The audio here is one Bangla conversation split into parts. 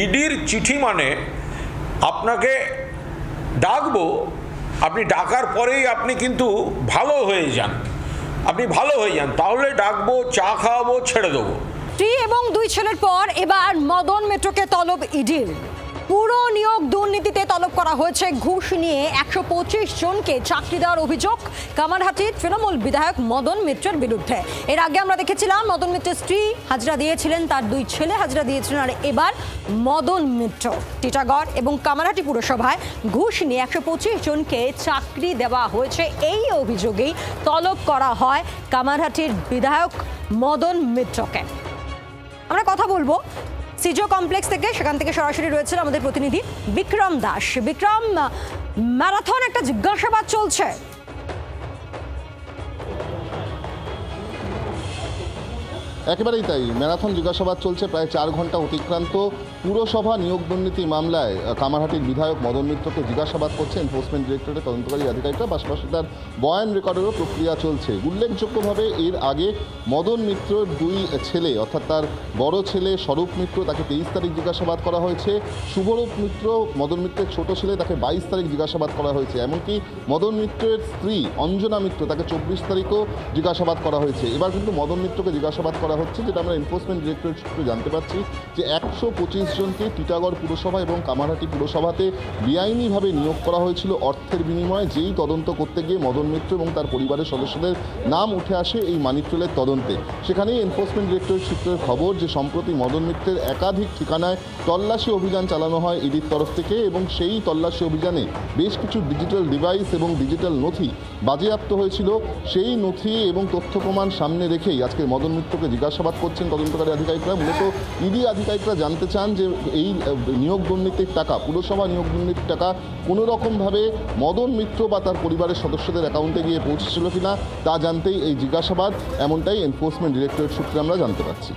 ইডির চিঠি মানে আপনাকে ডাকবো, আপনি ডাকার পরেই আপনি কিন্তু ভালো হয়ে যান, তাহলে ডাকবো, চা খাওয়াবো, ছেড়ে দেবো। স্ত্রী এবং 2 ছেলের পর এবার মদন মিত্রকে তলব ইডির। পুরো নিয়োগ দুর্নীতিতে তলব করা হয়েছে ঘুষ নিয়ে 125 জনকে চাকরি দেওয়ার অভিযোগ কামারহাটির তৃণমূল বিধায়ক মদন মিত্রের বিরুদ্ধে। এর আগে আমরা দেখেছিলাম মদন মিত্রের স্ত্রী হাজরা দিয়েছিলেন, তার 2 ছেলে হাজরা দিয়েছিলেন, আর এবার মদন মিত্র। টিটাগড় এবং কামারহাটি পুরসভায় ঘুষ নিয়ে 125 জনকে চাকরি দেওয়া হয়েছে, এই অভিযোগেই তলব করা হয় কামারহাটির বিধায়ক মদন মিত্রকে। আমরা কথা বলবো সিজো কমপ্লেক্স থেকে, সেখান থেকে সরাসরি রয়েছেন আমাদের প্রতিনিধি বিক্রম দাস। বিক্রম, ম্যারাথন একটা জিজ্ঞাসাবাদ চলছে। একেবারেই তাই, ম্যারাথন জিজ্ঞাসাবাদ চলছে প্রায় 4 ঘন্টা অতিক্রান্ত। পুরসভা নিয়োগ দুর্নীতি মামলায় কামারহাটির বিধায়ক মদন মিত্রকে জিজ্ঞাসাবাদ করছে এনফোর্সমেন্ট ডিরেক্টরেটের তদন্তকারী আধিকারিকরা, পাশাপাশি তার বয়ান রেকর্ডেরও প্রক্রিয়া চলছে। উল্লেখযোগ্যভাবে এর আগে মদন মিত্রর 2 ছেলে, অর্থাৎ তার বড় ছেলে স্বরূপ মিত্র, তাকে 23 তারিখ জিজ্ঞাসাবাদ করা হয়েছে। শুভরূপ মিত্র, মদন মিত্রের ছোট ছেলে, তাকে 22 তারিখ জিজ্ঞাসাবাদ করা হয়েছে। এমনকি মদন মিত্রের স্ত্রী অঞ্জনা মিত্র, তাকে 24 তারিখও জিজ্ঞাসাবাদ করা হয়েছে। এবার কিন্তু মদন মিত্রকে জিজ্ঞাসাবাদ করা হচ্ছে, যেটা আমরা এনফোর্সমেন্ট ডিরেক্টরেট সূত্রে জানতে পারছি যে 125 জনকে টিটাগড় পুরসভা এবং কামারহাটি পুরসভাতে বেআইনিভাবে নিয়োগ করা হয়েছিল অর্থের বিনিময়ে, যেই তদন্ত করতে গিয়ে মদন মিত্র এবং তার পরিবারের সদস্যদের নাম উঠে আসে এই মানি ট্রেলের তদন্তে। সেখানেই এনফোর্সমেন্ট ডিরেক্টরেট সূত্রের খবর যে সম্প্রতি মদন মিত্রের একাধিক ঠিকানায় তল্লাশি অভিযান চালানো হয় ইডির তরফ থেকে, এবং সেই তল্লাশি অভিযানে বেশ কিছু ডিজিটাল ডিভাইস এবং ডিজিটাল নথি বাজেয়াপ্ত হয়েছিল। সেই নথি এবং তথ্য প্রমাণ সামনে রেখেই আজকে মদন মিত্রকে জিজ্ঞাসাবাদ করছেন তদন্তকারী আধিকারিকরা। মূলত ইডি আধিকারিকরা জানতে চান যে এই নিয়োগ দুর্নীতির টাকা, পুরসভা নিয়োগ দুর্নীতির টাকা কোনো রকমভাবে মদন মিত্র বা তার পরিবারের সদস্যদের অ্যাকাউন্টে গিয়ে পৌঁছেছিল কিনা তা জানতেই এই জিজ্ঞাসাবাদ, এমনটাই এনফোর্সমেন্ট ডিরেক্টরেট সূত্রে আমরা জানতে পারছি।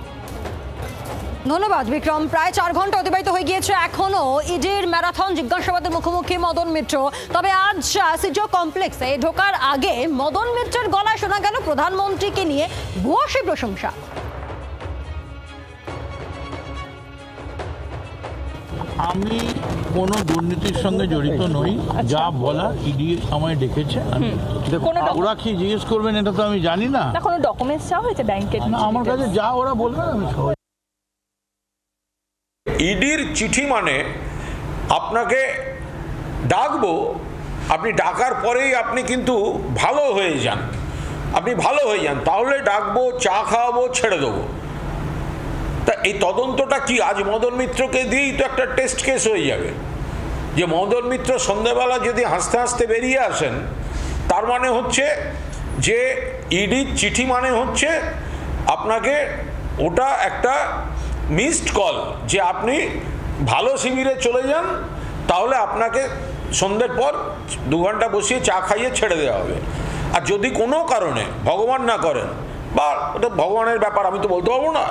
ধন্যবাদ বিক্রম। প্রায় 4 ঘন্টা অতিবাহিত হয়ে গিয়েছে, এখনো ইডির ম্যারাথন জিজ্ঞাসাবাদের মুখোমুখি মদন মিত্র। তবে আজ সিজো কমপ্লেক্সে ঢোকার আগে মদন মিত্রের গলায় শোনা গেল প্রধানমন্ত্রীকে নিয়ে ভূয়সী প্রশংসা। আমি কোনো দুর্নীতির সঙ্গে জড়িত নই, যা বলা ইডি আমায় ডেকেছে। ওরা কি জিজ্ঞেস করবেন এটা তো আমি জানি না। কোনো ডকুমেন্টস চাওয়া হয়েছে ব্যাংকের? আমার কাছে যা ওরা বলবেন আমি সবাই। ইডির চিঠি মানে আপনাকে ডাকবো, আপনি ডাকার পরেই আপনি কিন্তু ভালো হয়ে যান, তাহলে ডাকবো, চা খাওয়াবো, ছেড়ে দেবো। তা এই তদন্তটা কি আজ মদন মিত্রকে দিয়েই তো একটা টেস্ট কেস হয়ে যাবে, যে মদন মিত্র সন্ধ্যেবেলা যদি হাসতে হাসতে বেরিয়ে আসেন, তার মানে হচ্ছে যে ইডির চিঠি মানে হচ্ছে আপনাকে ওটা একটা মিসড কল, যে আপনি ভালো শিবিরে চলে যান, তাহলে আপনাকে সন্ধ্যের পর 2 ঘন্টা বসিয়ে চা খাইয়ে ছেড়ে দেওয়া হবে। আর যদি কোনো কারণে ভগবান না করেন, বা ওটা ভগবানের ব্যাপার, আমি তো বলতে পারবো না,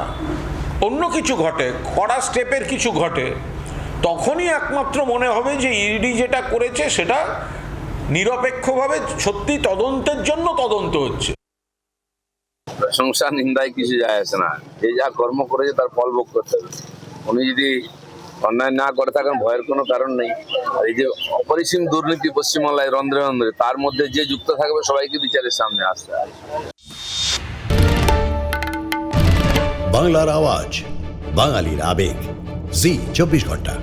অন্য কিছু ঘটে, কড়া স্টেপের কিছু ঘটে, তখনই একমাত্র মনে হবে যে ইডি যেটা করেছে সেটা নিরপেক্ষভাবে সত্যি তদন্তের জন্য তদন্ত হচ্ছে। প্রশংসা নিন্দায় কিছু যায় আসে না, যে যা কর্ম করেছে তার ফল ভোগ করতে হবে। উনি যদি অন্যায় না করে থাকেন, ভয়ের কোনো কারণ নেই। আর এই যে অপরিসীম দুর্নীতি পশ্চিমবাংলায় রন্ধ্রে রন্ধ্রে, তার মধ্যে যে যুক্ত থাকবে সবাইকে বিচারের সামনে আসতে হবে। বাংলার আওয়াজ, বাঙালির আবেগ, জি 24 ঘন্টা।